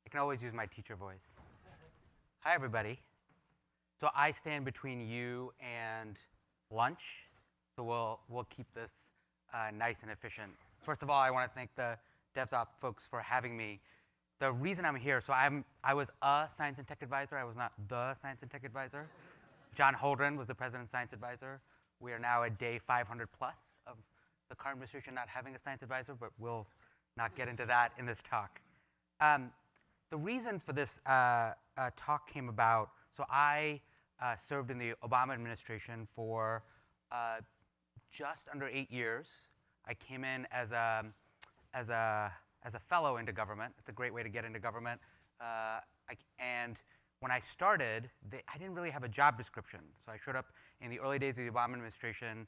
I can always use my teacher voice. Hi, everybody. So I stand between you and lunch, so we'll keep this nice and efficient. First of all, I want to thank the DevOps folks for having me. The reason I'm here, so I was a science and tech advisor. I was not the science and tech advisor. John Holdren was the president's science advisor. We are now at day 500 plus of the current administration not having a science advisor, but we'll not get into that in this talk. The reason for this talk came about, so I served in the Obama administration for just under 8 years. I came in as a fellow into government. It's a great way to get into government. And when I started, I didn't really have a job description. So I showed up in the early days of the Obama administration.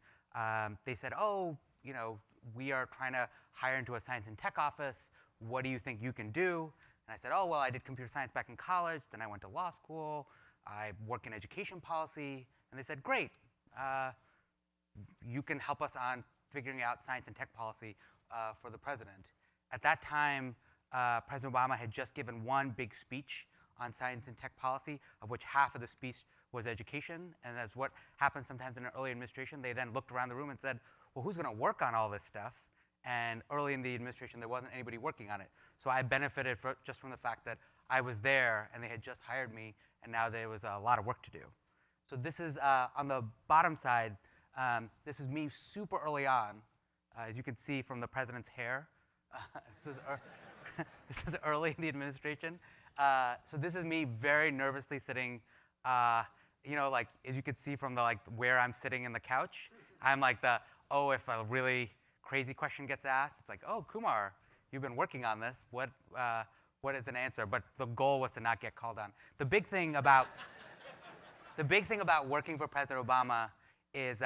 They said, oh, you know, we are trying to hire into a science and tech office. What do you think you can do? And I said, oh, well, I did computer science back in college. Then I went to law school. I work in education policy. And they said, great. You can help us on figuring out science and tech policy for the president. At that time, President Obama had just given one big speech on science and tech policy, of which half of the speech was education. And that's what happens sometimes in an early administration. They then looked around the room and said, well, who's going to work on all this stuff? And early in the administration, there wasn't anybody working on it. So I benefited just from the fact that I was there, and they had just hired me, and now there was a lot of work to do. So this is, on the bottom side, this is me super early on. As you can see from the president's hair, this is early in the administration. So this is me very nervously sitting, you know, like, as you can see from the, like, where I'm sitting in the couch. I'm like oh, if a really crazy question gets asked, it's like, oh, Kumar, you've been working on this. What is an answer? But the goal was to not get called on. The big thing about working for President Obama is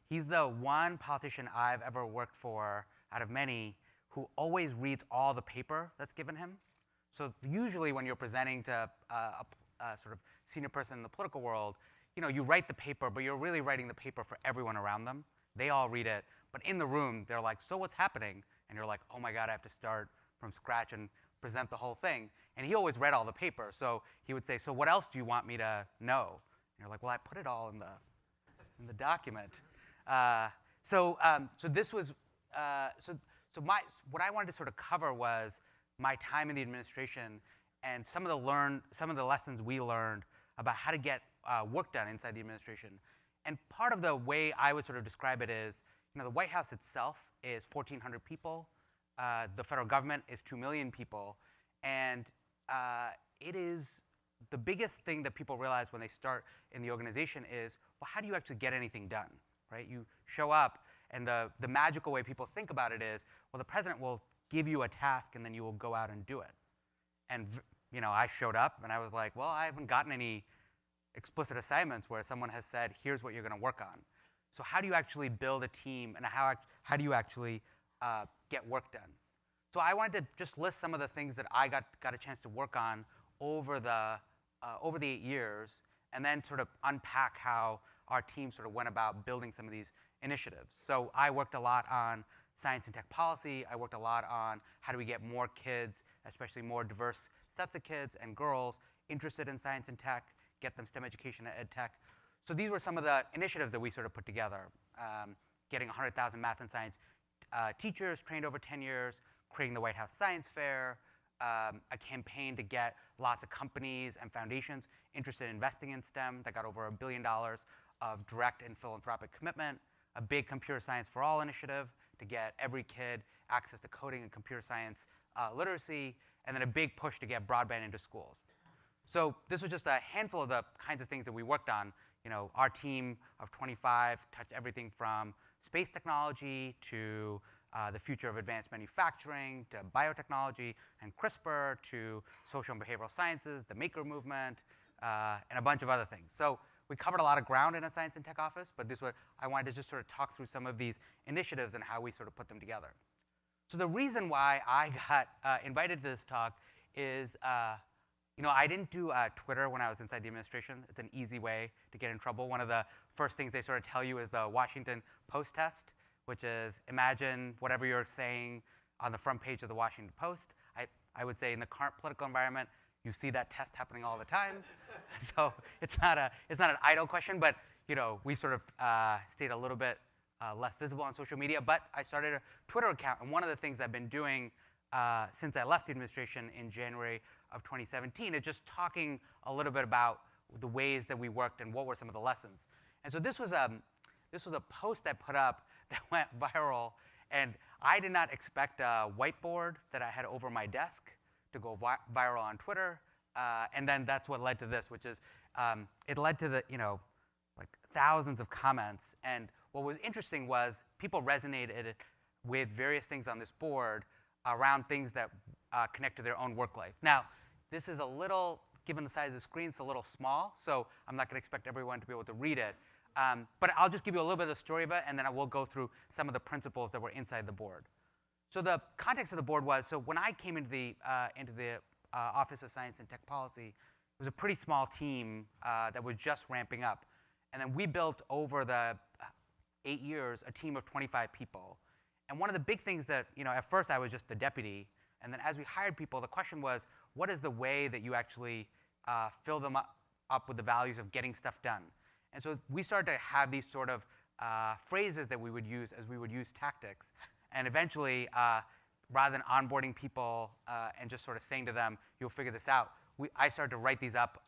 he's the one politician I've ever worked for out of many who always reads all the paper that's given him. So usually when you're presenting to a sort of senior person in the political world, you know, you write the paper, but you're really writing the paper for everyone around them. They all read it. But in the room, they're like, so what's happening? And you're like, oh my God, I have to start from scratch and present the whole thing. And he always read all the paper. So he would say, so what else do you want me to know? And you're like, well, I put it all in the document. So this was, what I wanted to sort of cover was my time in the administration and some of the lessons we learned about how to get work done inside the administration. And part of the way I would sort of describe it is, you know, the White House itself is 1,400 people. The federal government is 2 million people. And it is the biggest thing that people realize when they start in the organization is, well, how do you actually get anything done, right? You show up, and the magical way people think about it is, well, the president will give you a task, and then you will go out and do it. And you know, I showed up, and I was like, well, I haven't gotten any explicit assignments where someone has said, here's what you're going to work on. So how do you actually build a team, and how do you actually get work done? So I wanted to just list some of the things that I got a chance to work on over the 8 years, and then sort of unpack how our team sort of went about building some of these initiatives. So I worked a lot on science and tech policy. I worked a lot on how do we get more kids, especially more diverse sets of kids and girls, interested in science and tech, get them STEM education and ed tech. So these were some of the initiatives that we sort of put together. Getting 100,000 math and science teachers trained over 10 years, creating the White House Science Fair, a campaign to get lots of companies and foundations interested in investing in STEM that got over $1 billion of direct and philanthropic commitment, a big computer science for all initiative to get every kid access to coding and computer science literacy, and then a big push to get broadband into schools. So this was just a handful of the kinds of things that we worked on. You know, our team of 25 touched everything from space technology to the future of advanced manufacturing, to biotechnology and CRISPR, to social and behavioral sciences, the maker movement, and a bunch of other things. So we covered a lot of ground in a science and tech office, but I wanted to just sort of talk through some of these initiatives and how we sort of put them together. So the reason why I got invited to this talk is, you know, I didn't do Twitter when I was inside the administration. It's an easy way to get in trouble. One of the first things they sort of tell you is the Washington Post test, which is imagine whatever you're saying on the front page of the Washington Post. I would say in the current political environment, you see that test happening all the time. So it's not an idle question, but we sort of stayed a little bit less visible on social media. But I started a Twitter account, and one of the things I've been doing since I left the administration in January of 2017 is just talking a little bit about the ways that we worked and what were some of the lessons. And so this was a post I put up that went viral, and I did not expect a whiteboard that I had over my desk to go viral on Twitter, and then that's what led to this, which is it led to the like thousands of comments. And what was interesting was people resonated with various things on this board around things that connect to their own work life. Now, this is a little, given the size of the screen, it's a little small, so I'm not going to expect everyone to be able to read it. But I'll just give you a little bit of the story of it, and then I will go through some of the principles that were inside the board. So the context of the board was, so when I came into the Office of Science and Tech Policy, it was a pretty small team that was just ramping up. And then we built over the 8 years a team of 25 people. And one of the big things that, at first I was just the deputy, and then as we hired people, the question was, what is the way that you actually fill them up with the values of getting stuff done? And so we started to have these sort of phrases that we would use as we would use tactics. And eventually, rather than onboarding people and just sort of saying to them, you'll figure this out, I started to write these up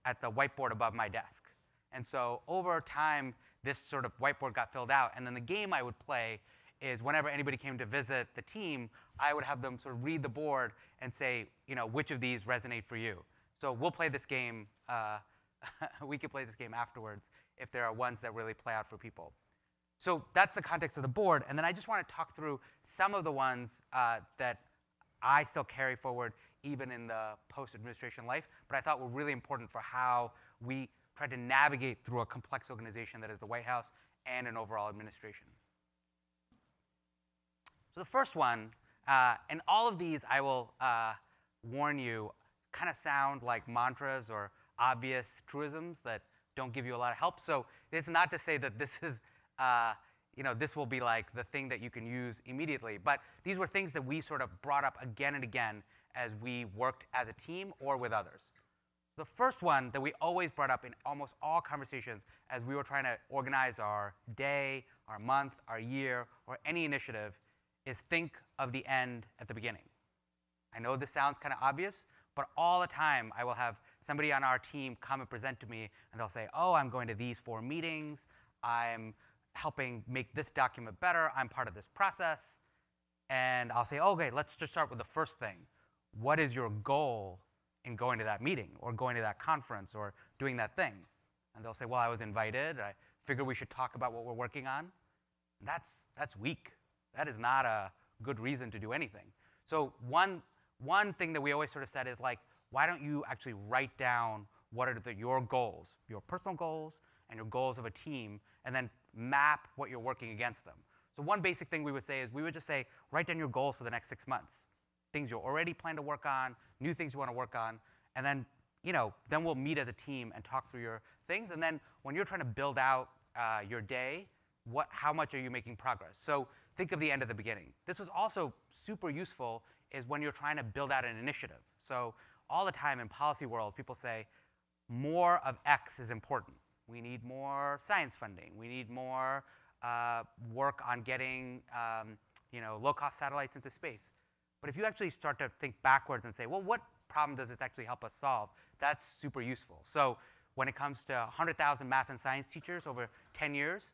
at the whiteboard above my desk. And so over time, this sort of whiteboard got filled out. And then the game I would play is whenever anybody came to visit the team, I would have them sort of read the board and say, which of these resonate for you. So we'll play this game. We could play this game afterwards if there are ones that really play out for people. So that's the context of the board. And then I just want to talk through some of the ones that I still carry forward even in the post-administration life, but I thought were really important for how we tried to navigate through a complex organization that is the White House and an overall administration. So the first one, and all of these I will warn you, kind of sound like mantras or obvious truisms that don't give you a lot of help. So it's not to say that this is, this will be like the thing that you can use immediately. But these were things that we sort of brought up again and again as we worked as a team or with others. The first one that we always brought up in almost all conversations as we were trying to organize our day, our month, our year, or any initiative is think of the end at the beginning. I know this sounds kind of obvious, but all the time I will have somebody on our team come and present to me, and they'll say, oh, I'm going to these 4 meetings. I'm helping make this document better. I'm part of this process. And I'll say, okay, let's just start with the first thing. What is your goal in going to that meeting or going to that conference or doing that thing? And they'll say, well, I was invited. I figured we should talk about what we're working on. That's weak. That is not a good reason to do anything. So one thing that we always sort of said is like, why don't you actually write down what are your goals, your personal goals and your goals of a team, and then map what you're working against them. So one basic thing we would say is we would just say, write down your goals for the next 6 months. Things you already plan to work on, new things you want to work on, and then, then we'll meet as a team and talk through your things. And then when you're trying to build out your day, how much are you making progress? So think of the end at the beginning. This was also super useful is when you're trying to build out an initiative. So all the time in policy world, people say, more of X is important. We need more science funding. We need more work on getting low-cost satellites into space. But if you actually start to think backwards and say, well, what problem does this actually help us solve? That's super useful. So when it comes to 100,000 math and science teachers over 10 years,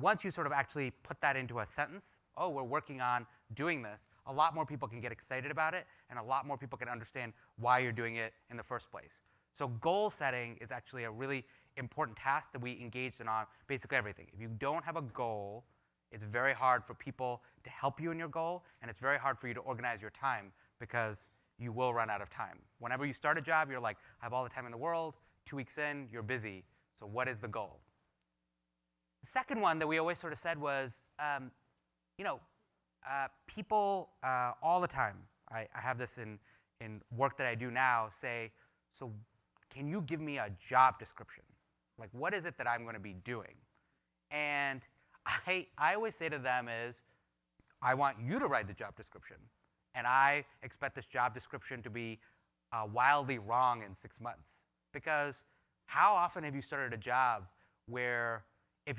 once you sort of actually put that into a sentence, oh, we're working on doing this, a lot more people can get excited about it, and a lot more people can understand why you're doing it in the first place. So goal setting is actually a really important task that we engaged in on basically everything. If you don't have a goal, it's very hard for people to help you in your goal, and it's very hard for you to organize your time because you will run out of time. Whenever you start a job, you're like, I have all the time in the world. 2 weeks in, you're busy. So what is the goal? The second one that we always sort of said was, people all the time, I have this in work that I do now, say, so can you give me a job description? Like, what is it that I'm going to be doing? And I always say to them is, I want you to write the job description. And I expect this job description to be wildly wrong in 6 months. Because how often have you started a job where if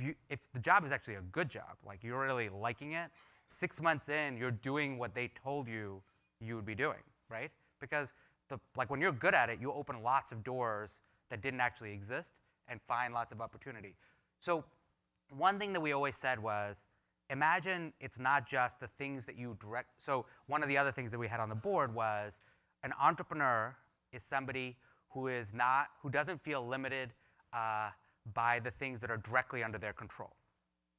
the job is actually a good job, like you're really liking it, 6 months in, you're doing what they told you you would be doing, right? Because like when you're good at it, you open lots of doors that didn't actually exist and find lots of opportunity. So one thing that we always said was, imagine it's not just the things that you direct. So one of the other things that we had on the board was an entrepreneur is somebody who doesn't feel limited by the things that are directly under their control.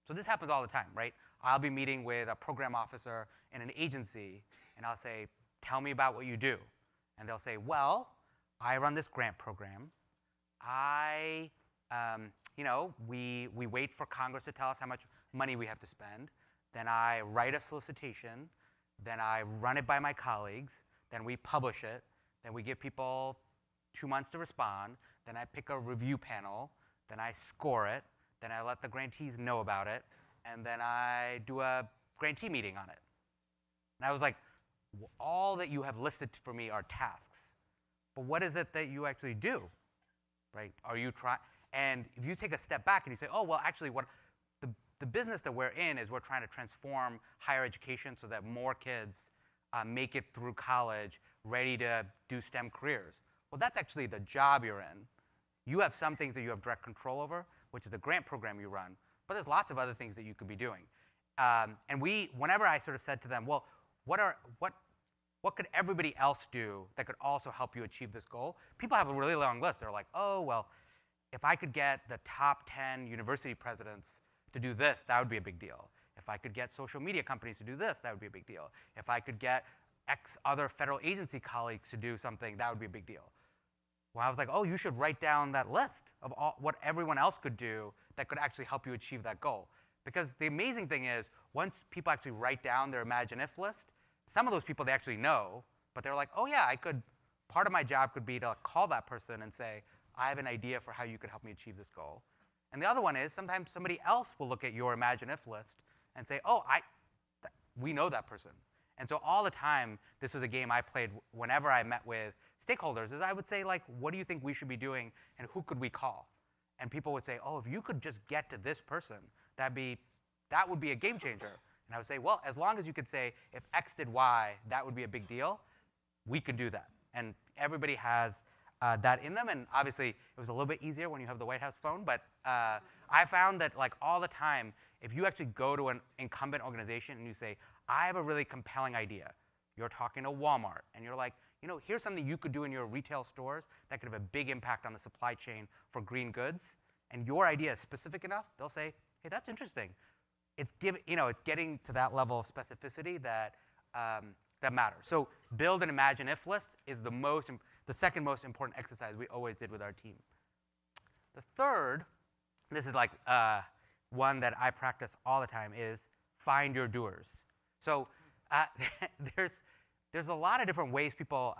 So this happens all the time, right? I'll be meeting with a program officer in an agency, and I'll say, tell me about what you do. And they'll say, well, I run this grant program. We wait for Congress to tell us how much money we have to spend. Then I write a solicitation. Then I run it by my colleagues. Then we publish it. Then we give people 2 months to respond. Then I pick a review panel. Then I score it. Then I let the grantees know about it. And then I do a grantee meeting on it. And I was like, all that you have listed for me are tasks. But what is it that you actually do? Right? Are you trying? And if you take a step back and you say, oh, well, actually, what the business that we're in is we're trying to transform higher education so that more kids make it through college ready to do STEM careers. Well, that's actually the job you're in. You have some things that you have direct control over, which is the grant program you run. But there's lots of other things that you could be doing. And whenever I sort of said to them, well, what could everybody else do that could also help you achieve this goal? People have a really long list. They're like, oh, well, if I could get the top 10 university presidents to do this, that would be a big deal. If I could get social media companies to do this, that would be a big deal. If I could get X other federal agency colleagues to do something, that would be a big deal. Well, I was like, oh, you should write down that list of what everyone else could do that could actually help you achieve that goal. Because the amazing thing is, once people actually write down their Imagine If list, some of those people they actually know, but they're like, oh yeah, part of my job could be to call that person and say, I have an idea for how you could help me achieve this goal. And the other one is sometimes somebody else will look at your Imagine If list and say, oh, we know that person. And so all the time, this was a game I played whenever I met with stakeholders, is I would say, like, what do you think we should be doing, and who could we call? And people would say, oh, if you could just get to this person, that would be a game changer. And I would say, well, as long as you could say, if X did Y, that would be a big deal, we could do that. And everybody has that in them. And obviously, it was a little bit easier when you have the White House phone. But I found that, like, all the time, if you actually go to an incumbent organization and you say, I have a really compelling idea. You're talking to Walmart, and you're like, here's something you could do in your retail stores that could have a big impact on the supply chain for green goods, and your idea is specific enough, they'll say, hey, that's interesting. It's getting to that level of specificity that matters. So build an Imagine If list is the second most important exercise we always did with our team. The third, this is like one that I practice all the time, is find your doers. So there's a lot of different ways people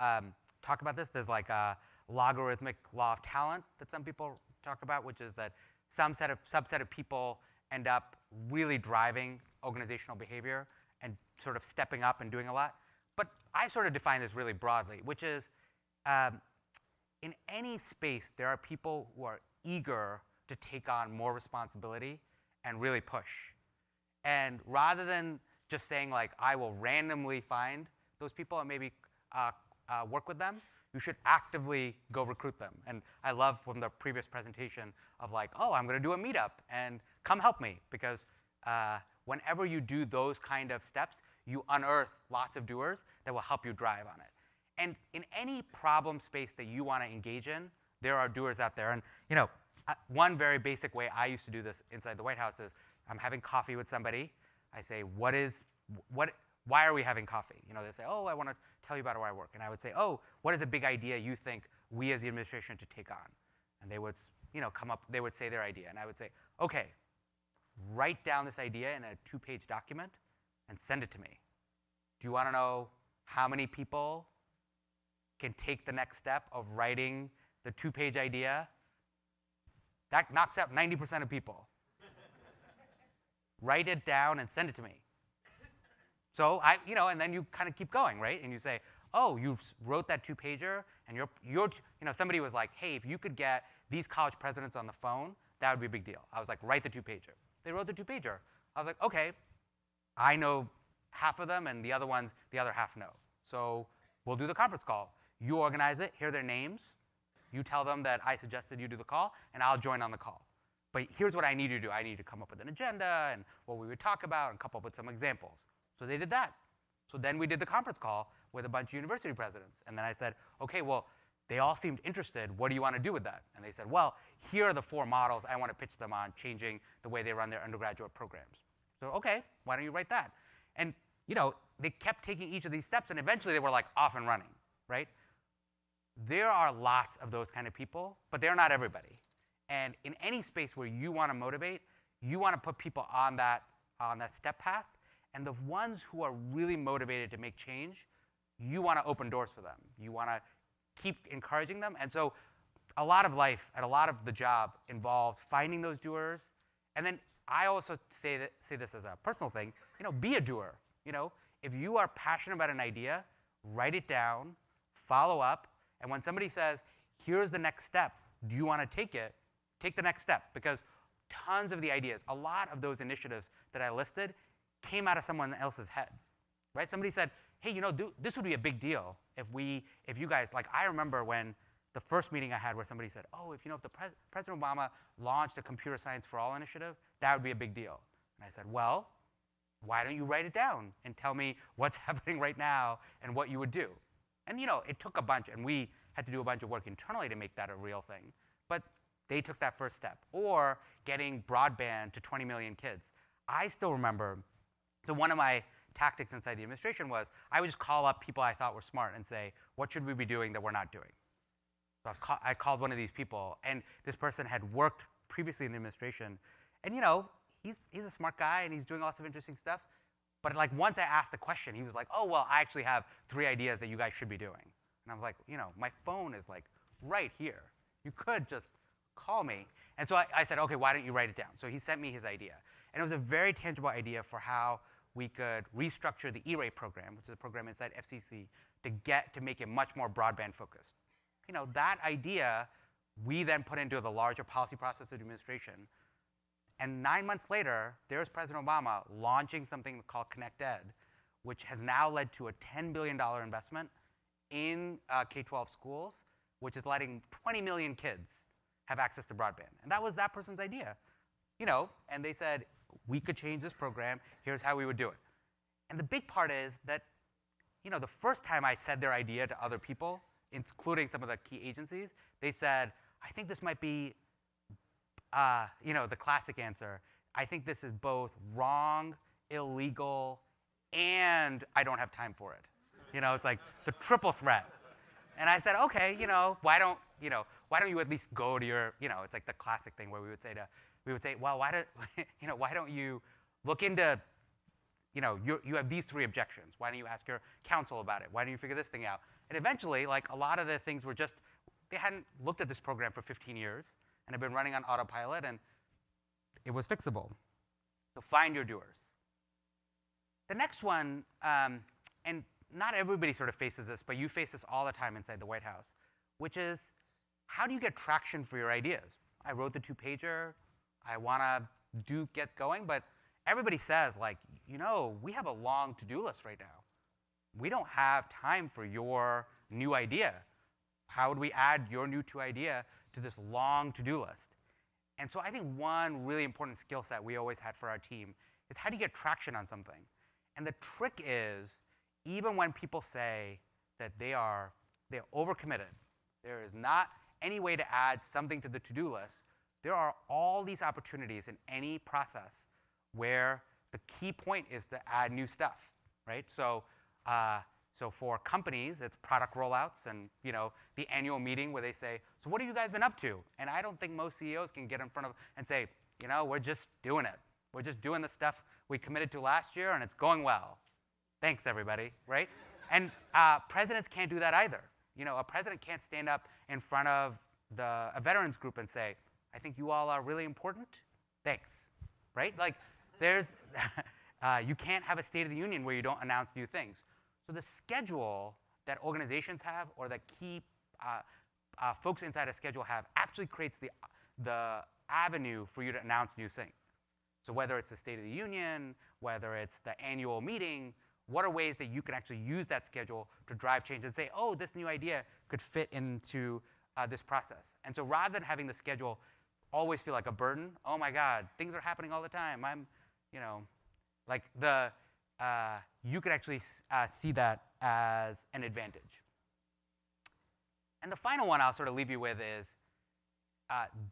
talk about this. There's like a logarithmic law of talent that some people talk about, which is that some subset of people end up really driving organizational behavior and sort of stepping up and doing a lot. But I sort of define this really broadly, which is in any space, there are people who are eager to take on more responsibility and really push. And rather than just saying, like, I will randomly find those people and maybe work with them, you should actively go recruit them. And I love from the previous presentation of like, oh, I'm going to do a meetup, and come help me. Because whenever you do those kind of steps, you unearth lots of doers that will help you drive on it. And in any problem space that you want to engage in, there are doers out there. And one very basic way I used to do this inside the White House is I'm having coffee with somebody. I say, why are we having coffee? They say, oh, I want to tell you about how I work. And I would say, oh, what is a big idea you think we as the administration should take on? And they would they would say their idea. And I would say, okay, write down this idea in a 2-page document and send it to me. Do you want to know how many people can take the next step of writing the 2-page idea? That knocks out 90% of people. Write it down and send it to me. So and then you kind of keep going, right? And you say, oh, you wrote that 2-pager, and somebody was like, hey, if you could get these college presidents on the phone, that would be a big deal. I was like, write the 2-pager. They wrote the 2-pager. I was like, okay, I know half of them, and the other half know. So we'll do the conference call. You organize it. Here are their names. You tell them that I suggested you do the call, and I'll join on the call. But here's what I need you to do. I need to come up with an agenda and what we would talk about and come up with some examples. So they did that. So then we did the conference call with a bunch of university presidents. And then I said, OK, well, they all seemed interested. What do you want to do with that? And they said, well, here are the 4 models I want to pitch them on changing the way they run their undergraduate programs. So OK, why don't you write that? And they kept taking each of these steps, and eventually they were like off and running, right? There are lots of those kind of people, but they're not everybody. And in any space where you want to motivate, you want to put people on that step path. And the ones who are really motivated to make change, you want to open doors for them. You want to keep encouraging them. And so a lot of life and a lot of the job involved finding those doers. And then I also say this as a personal thing, be a doer. If you are passionate about an idea, write it down, follow up. And when somebody says, here's the next step, do you want to take it? Take the next step. Because tons of the ideas, a lot of those initiatives that I listed came out of someone else's head, right? Somebody said, hey, this would be a big deal if you guys, like I remember when the first meeting I had where somebody said, oh, if President Obama launched a computer science for all initiative, that would be a big deal. And I said, well, why don't you write it down and tell me what's happening right now and what you would do? And it took a bunch, and we had to do a bunch of work internally to make that a real thing. But they took that first step. Or getting broadband to 20 million kids. I still remember, so one of my tactics inside the administration was I would just call up people I thought were smart and say, what should we be doing that we're not doing? So I called one of these people, and this person had worked previously in the administration. And he's a smart guy, and he's doing lots of interesting stuff. But like once I asked the question, he was like, oh, well, I actually have 3 ideas that you guys should be doing. And I was like, my phone is like right here. You could just call me. And so I said, OK, why don't you write it down? So he sent me his idea. And it was a very tangible idea for how we could restructure the E-rate program, which is a program inside FCC, to make it much more broadband focused. That idea we then put into the larger policy process of the administration. And 9 months later, there's President Obama launching something called ConnectEd, which has now led to a $10 billion investment in K-12 schools, which is letting 20 million kids have access to broadband. And that was that person's idea. And they said, we could change this program. Here's how we would do it. And the big part is that the first time I said their idea to other people, including some of the key agencies, they said, I think this might be the classic answer. I think this is both wrong, illegal, and I don't have time for it. It's like the triple threat. And I said, OK, why don't you at least go to your, it's like the classic thing where we would say, well, why don't you look into, you have these 3 objections. Why don't you ask your counsel about it? Why don't you figure this thing out? And eventually, like a lot of the things were just, they hadn't looked at this program for 15 years and had been running on autopilot, and it was fixable. So find your doers. The next one, and not everybody sort of faces this, but you face this all the time inside the White House, which is how do you get traction for your ideas? I wrote the 2-pager. I want to get going, but everybody says, like, we have a long to-do list right now. We don't have time for your new idea. How would we add your new idea to this long to-do list? And so I think one really important skill set we always had for our team is how do you get traction on something? And the trick is, even when people say that they're overcommitted, there is not any way to add something to the to-do list, there are all these opportunities in any process where the key point is to add new stuff, right? So for companies, it's product rollouts and the annual meeting where they say, so what have you guys been up to? And I don't think most CEOs can get in front of and say, we're just doing it. We're just doing the stuff we committed to last year, and it's going well. Thanks, everybody, right? And presidents can't do that either. A president can't stand up in front of a veterans group and say, I think you all are really important. Thanks, right? Like, there's You can't have a State of the Union where you don't announce new things. So the schedule that organizations have, or that key folks inside a schedule have, actually creates the avenue for you to announce new things. So whether it's the State of the Union, whether it's the annual meeting, what are ways that you can actually use that schedule to drive change and say, oh, this new idea could fit into this process. And so rather than having the schedule always feel like a burden, oh my God, things are happening all the time. Like you could actually see that as an advantage. And the final one I'll sort of leave you with is,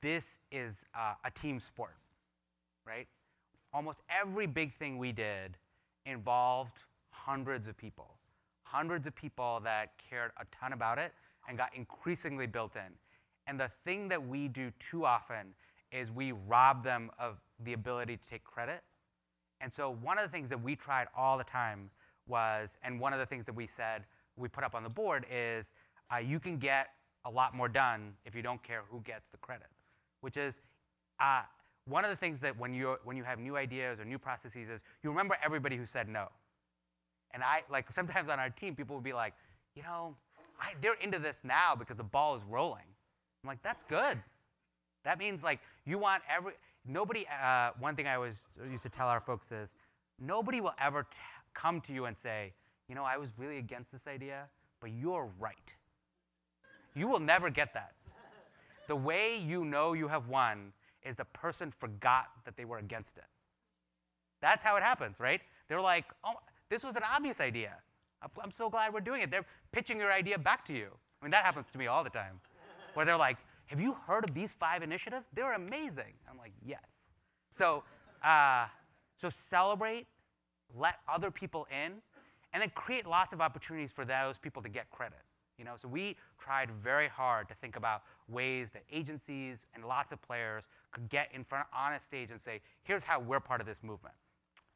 this is a team sport, right? Almost every big thing we did involved hundreds of people that cared a ton about it and got increasingly built in. And the thing that we do too often is we rob them of the ability to take credit. And so one of the things that we tried all the time was, and one of the things that we said we put up on the board is, you can get a lot more done if you don't care who gets the credit, which is one of the things that when you have new ideas or new processes is you remember everybody who said no. And like sometimes on our team, people would be like, they're into this now because the ball is rolling. I'm like, that's good. That means like you want nobody. One thing I always used to tell our folks is, nobody will ever come to you and say, I was really against this idea, but you're right. You will never get that. The way you know you have won is the person forgot that they were against it. That's how it happens, right? They're like, oh, this was an obvious idea. I'm so glad we're doing it. They're pitching your idea back to you. I mean, that happens to me all the time, where they're like, have you heard of these 5 initiatives? They're amazing. I'm like, yes. So celebrate, let other people in, and then create lots of opportunities for those people to get credit. So we tried very hard to think about ways that agencies and lots of players could get in front on a stage and say, here's how we're part of this movement.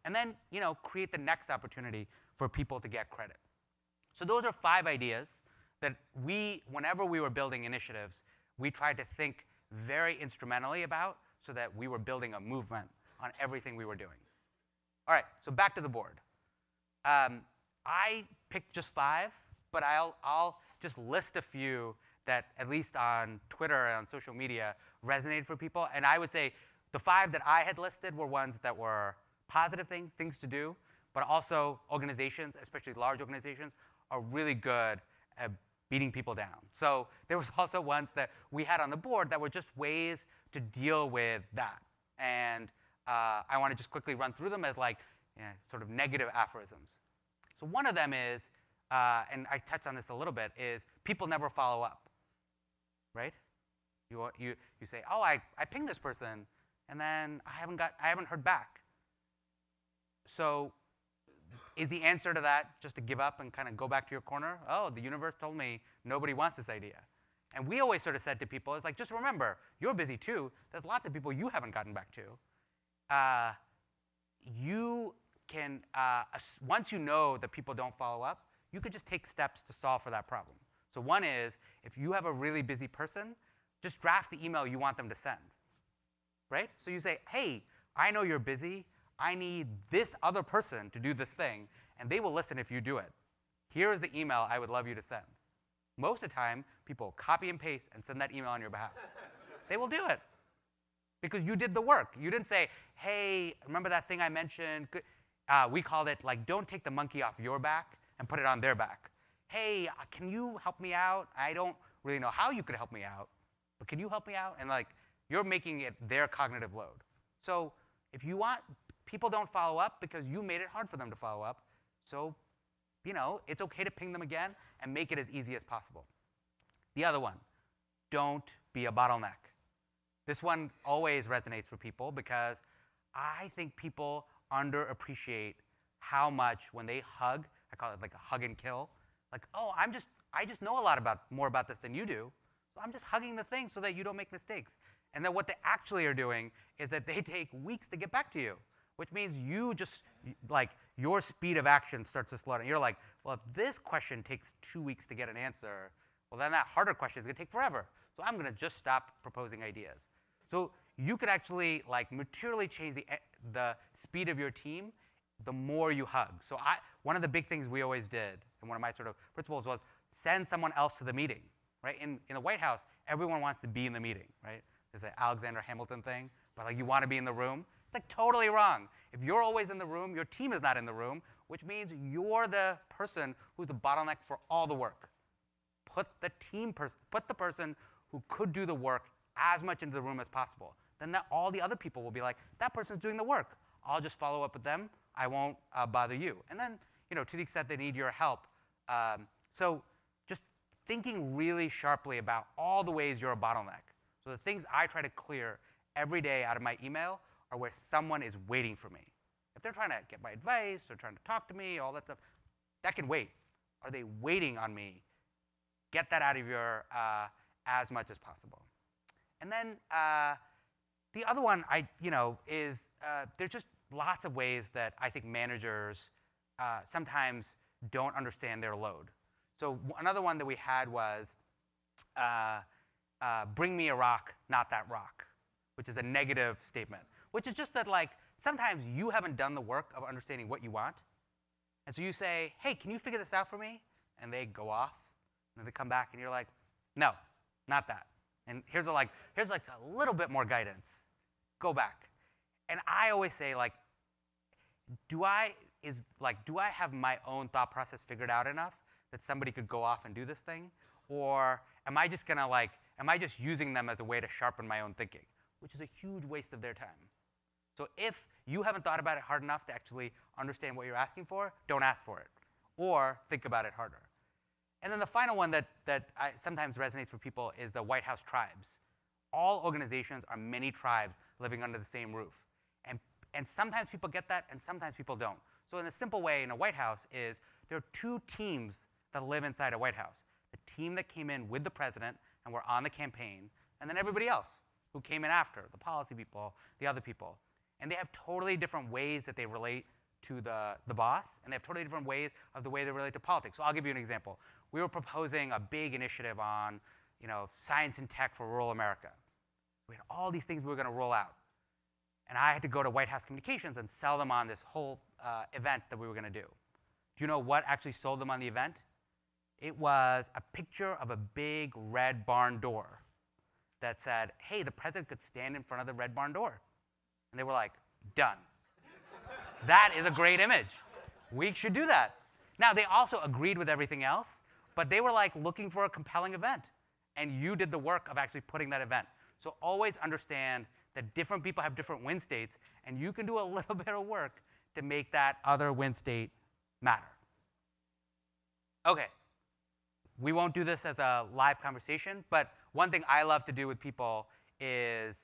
And then, create the next opportunity for people to get credit. So those are 5 ideas that whenever we were building initiatives, we tried to think very instrumentally about so that we were building a movement on everything we were doing. All right, so back to the board. I picked just 5, but I'll just list a few that, at least on Twitter and on social media, resonated for people. And I would say the 5 that I had listed were ones that were positive things to do, but also organizations, especially large organizations, are really good at beating people down. So there was also ones that we had on the board that were just ways to deal with that. And I want to just quickly run through them as sort of negative aphorisms. So one of them is, and I touched on this a little bit, is people never follow up, right? You say, oh, I pinged this person, and then I haven't heard back. So is the answer to that just to give up and kind of go back to your corner? Oh, the universe told me nobody wants this idea. And we always sort of said to people, it's like, just remember, you're busy too. There's lots of people you haven't gotten back to. You can, once you know that people don't follow up, you could just take steps to solve for that problem. So one is, if you have a really busy person, just draft the email you want them to send, right? So you say, hey, I know you're busy. I need this other person to do this thing, and they will listen if you do it. Here is the email I would love you to send. Most of the time, people copy and paste and send that email on your behalf. They will do it because you did the work. You didn't say, hey, remember that thing I mentioned? We called it, don't take the monkey off your back and put it on their back. Hey, can you help me out? I don't really know how you could help me out, but can you help me out? And you're making it their cognitive load. So if you want, people don't follow up because you made it hard for them to follow up. So, it's OK to ping them again and make it as easy as possible. The other one, don't be a bottleneck. This one always resonates for people because I think people underappreciate how much when they hug, I call it like a hug and kill, oh, I just know a lot more about this than you do, so I'm just hugging the thing so that you don't make mistakes. And then what they actually are doing is that they take weeks to get back to you, which means you just, your speed of action starts to slow down. You're like, well, if this question takes 2 weeks to get an answer, well, then that harder question is going to take forever. So I'm going to just stop proposing ideas. So you could actually materially change the speed of your team the more you hug. So one of the big things we always did, and one of my sort of principles was send someone else to the meeting, right? In the White House, everyone wants to be in the meeting, right? There's an Alexander Hamilton thing, but like you want to be in the room. It's like totally wrong. If you're always in the room, your team is not in the room, which means you're the person who's the bottleneck for all the work. Put the person who could do the work as much into the room as possible. Then all the other people will be like, that person's doing the work. I'll just follow up with them. I won't bother you. And then, to the extent they need your help. So just thinking really sharply about all the ways you're a bottleneck. So the things I try to clear every day out of my email are where someone is waiting for me. If they're trying to get my advice or trying to talk to me, all that stuff, that can wait. Are they waiting on me? Get that out of your as much as possible. And then the other one, is there's just lots of ways that I think managers sometimes don't understand their load. So another one that we had was bring me a rock, not that rock, which is a negative statement, which is just that like sometimes you haven't done the work of understanding what you want. And so you say, hey, can you figure this out for me? And they go off, and then they come back, and you're like, no, not that. And here's like a little bit more guidance. Go back. And I always say, like, do I have my own thought process figured out enough that somebody could go off and do this thing? Or am I just using them as a way to sharpen my own thinking, which is a huge waste of their time. So if you haven't thought about it hard enough to actually understand what you're asking for, don't ask for it. Or think about it harder. And then the final one that sometimes resonates for people is the White House tribes. All organizations are many tribes living under the same roof. And sometimes people get that, and sometimes people don't. So in a simple way in a White House is there are two teams that live inside a White House. The team that came in with the president and were on the campaign, and then everybody else who came in after, the policy people, the other people. And they have totally different ways that they relate to the boss, and they have totally different ways of the way they relate to politics. So I'll give you an example. We were proposing a big initiative on science and tech for rural America. We had all these things we were going to roll out. And I had to go to White House Communications and sell them on this whole event that we were going to do. Do you know what actually sold them on the event? It was a picture of a big red barn door that said, hey, the president could stand in front of the red barn door. And they were like, done. That is a great image. We should do that. Now, they also agreed with everything else, but they were like looking for a compelling event. And you did the work of actually putting that event. So always understand that different people have different win states, and you can do a little bit of work to make that other win state matter. OK. We won't do this as a live conversation, but one thing I love to do with people is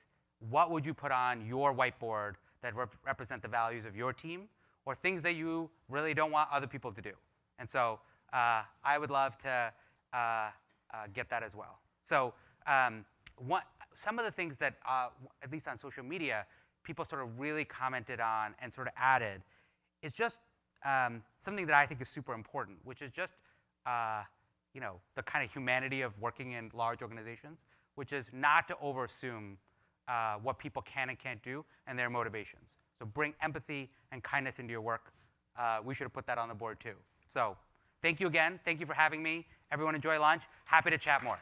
what would you put on your whiteboard that represent the values of your team, or things that you really don't want other people to do? And so I would love to get that as well. So some of the things that, at least on social media, people sort of really commented on and sort of added is just something that I think is super important, which is just the kind of humanity of working in large organizations, which is not to overassume what people can and can't do and their motivations. So bring empathy and kindness into your work. We should have put that on the board too. So thank you again. Thank you for having me. Everyone enjoy lunch. Happy to chat more.